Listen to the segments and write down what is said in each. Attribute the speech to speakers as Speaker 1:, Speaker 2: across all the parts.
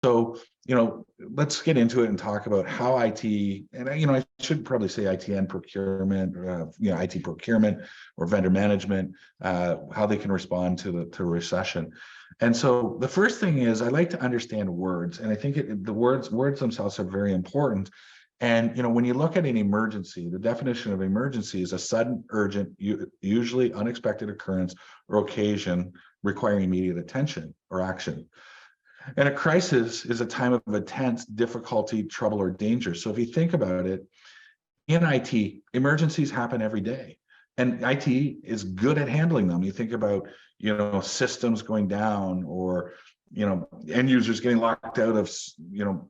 Speaker 1: So, let's get into it and talk about how IT, and I should probably say IT and procurement, IT procurement or vendor management, how they can respond to recession. And so the first thing is I like to understand words, and I think the words themselves are very important. And when you look at an emergency, the definition of emergency is a sudden, urgent, usually unexpected occurrence or occasion requiring immediate attention or action. And a crisis is a time of intense difficulty, trouble, or danger. So if you think about it, in IT, emergencies happen every day. And IT is good at handling them. You think about, systems going down, or, end users getting locked out of,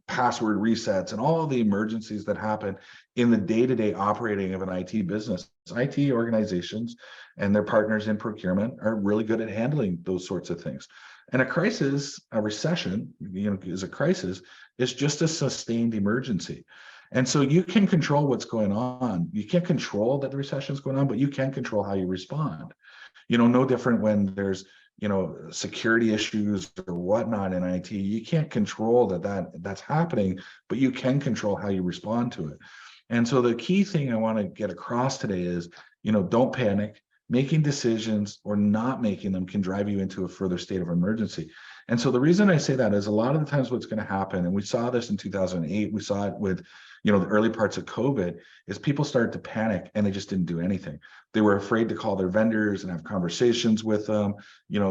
Speaker 1: password resets, and all of the emergencies that happen in the day-to-day operating of an IT business. IT organizations and their partners in procurement are really good at handling those sorts of things. And a crisis, a recession, is a crisis, is just a sustained emergency. And so you can control what's going on. You can't control that the recession is going on, but you can control how you respond. No different when there's, security issues or whatnot in IT. You can't control that's happening, but you can control how you respond to it. And so the key thing I want to get across today is, don't panic. Making decisions or not making them can drive you into a further state of emergency. And so the reason I say that is a lot of the times what's going to happen, and we saw this in 2008, we saw it with, the early parts of COVID, is people started to panic and they just didn't do anything. They were afraid to call their vendors and have conversations with them.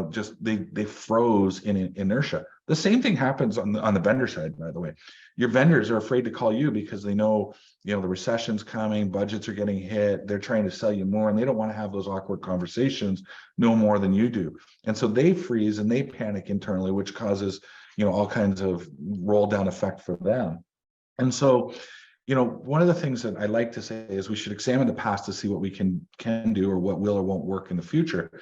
Speaker 1: Just they froze in inertia. The same thing happens on the vendor side, by the way. Your vendors are afraid to call you because they know, the recession's coming, budgets are getting hit, they're trying to sell you more, and they don't want to have those awkward conversations no more than you do. And so they freeze and they panic internally, which causes, all kinds of roll down effect for them. And so, one of the things that I like to say is we should examine the past to see what we can do or what will or won't work in the future.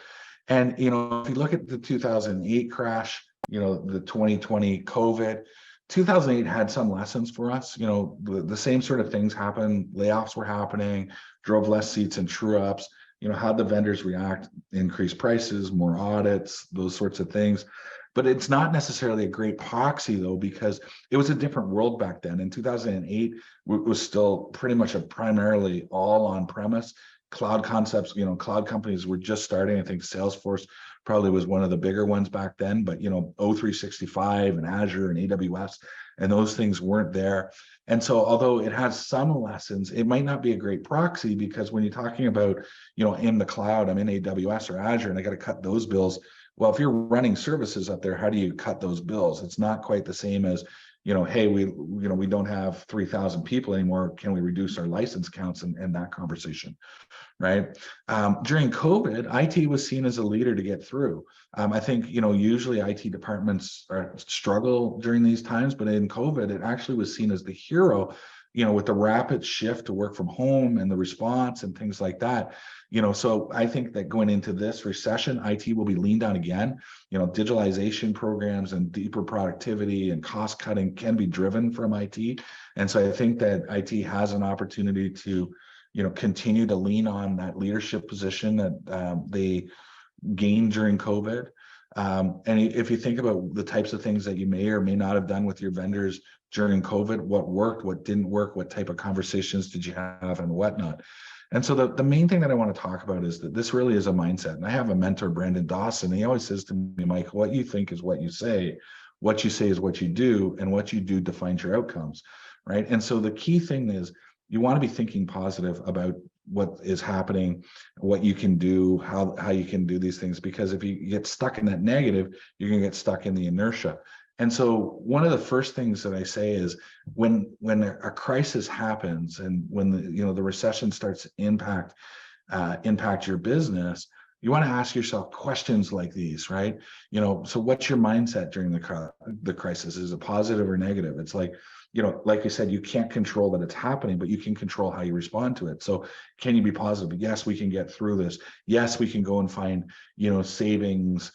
Speaker 1: And, if you look at the 2008 crash, the 2020 COVID, 2008 had some lessons for us. The same sort of things happened. Layoffs were happening, drove less seats and true ups. How'd the vendors react? Increased prices, more audits, those sorts of things. But it's not necessarily a great proxy, though, because it was a different world back then. In 2008, it was still pretty much a primarily all on-premise. Cloud concepts, cloud companies were just starting. I think Salesforce probably was one of the bigger ones back then, but, O365 and Azure and AWS, and those things weren't there. And so although it has some lessons, it might not be a great proxy, because when you're talking about, in the cloud, I'm in AWS or Azure and I got to cut those bills. Well, if you're running services up there, how do you cut those bills? It's not quite the same as, hey, we don't have 3,000 people anymore. Can we reduce our license counts and that conversation, right? During COVID, IT was seen as a leader to get through. I think, usually IT departments struggle during these times, but in COVID, it actually was seen as the hero, with the rapid shift to work from home and the response and things like that. So I think that going into this recession, IT will be leaned on again. Digitalization programs and deeper productivity and cost cutting can be driven from IT. And so I think that IT has an opportunity to, continue to lean on that leadership position that they gained during COVID. And if you think about the types of things that you may or may not have done with your vendors during COVID, what worked, what didn't work, what type of conversations did you have, and whatnot. And so the main thing that I want to talk about is that this really is a mindset. And I have a mentor, Brandon Dawson. He always says to me, Mike, what you think is what you say is what you do, and what you do defines your outcomes, right? And so the key thing is you want to be thinking positive about what is happening, what you can do, how you can do these things, because if you get stuck in that negative, you're going to get stuck in the inertia. And so one of the first things that I say is when a crisis happens and when the recession starts to impact your business, you want to ask yourself questions like these, right? So what's your mindset during the crisis? Is it positive or negative? It's like, like you said, you can't control that it's happening, but you can control how you respond to it. So can you be positive? Yes, we can get through this. Yes, we can go and find, savings.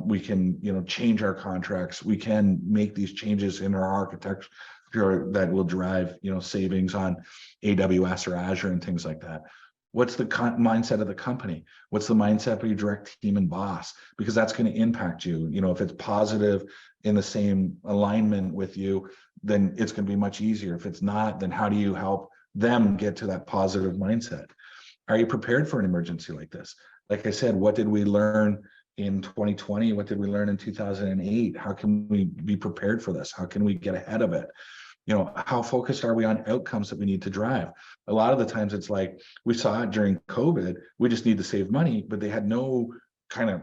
Speaker 1: We can, change our contracts. We can make these changes in our architecture that will drive, savings on AWS or Azure and things like that. What's the mindset of the company? What's the mindset of your direct team and boss? Because that's going to impact you. If it's positive, in the same alignment with you, then it's going to be much easier. If it's not, then how do you help them get to that positive mindset? Are you prepared for an emergency like this? Like I said, what did we learn in 2020? What did we learn in 2008? How can we be prepared for this? How can we get ahead of it? How focused are we on outcomes that we need to drive? A lot of the times it's like we saw it during COVID, we just need to save money, but they had no kind of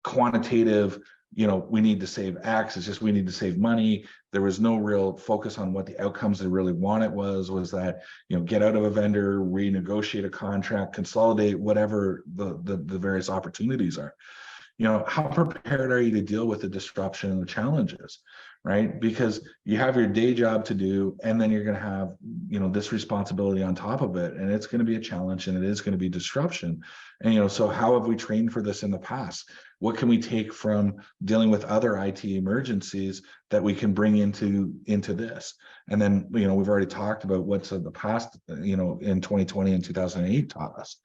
Speaker 1: quantitative, we need to save X, it's just we need to save money. There was no real focus on what the outcomes they really wanted was that, get out of a vendor, renegotiate a contract, consolidate, whatever the various opportunities are. How prepared are you to deal with the disruption and the challenges, right? Because you have your day job to do, and then you're going to have, this responsibility on top of it, and it's going to be a challenge, and it is going to be disruption. And, so how have we trained for this in the past? What can we take from dealing with other IT emergencies that we can bring into this? And then, we've already talked about what's the past, in 2020 and 2008 taught us.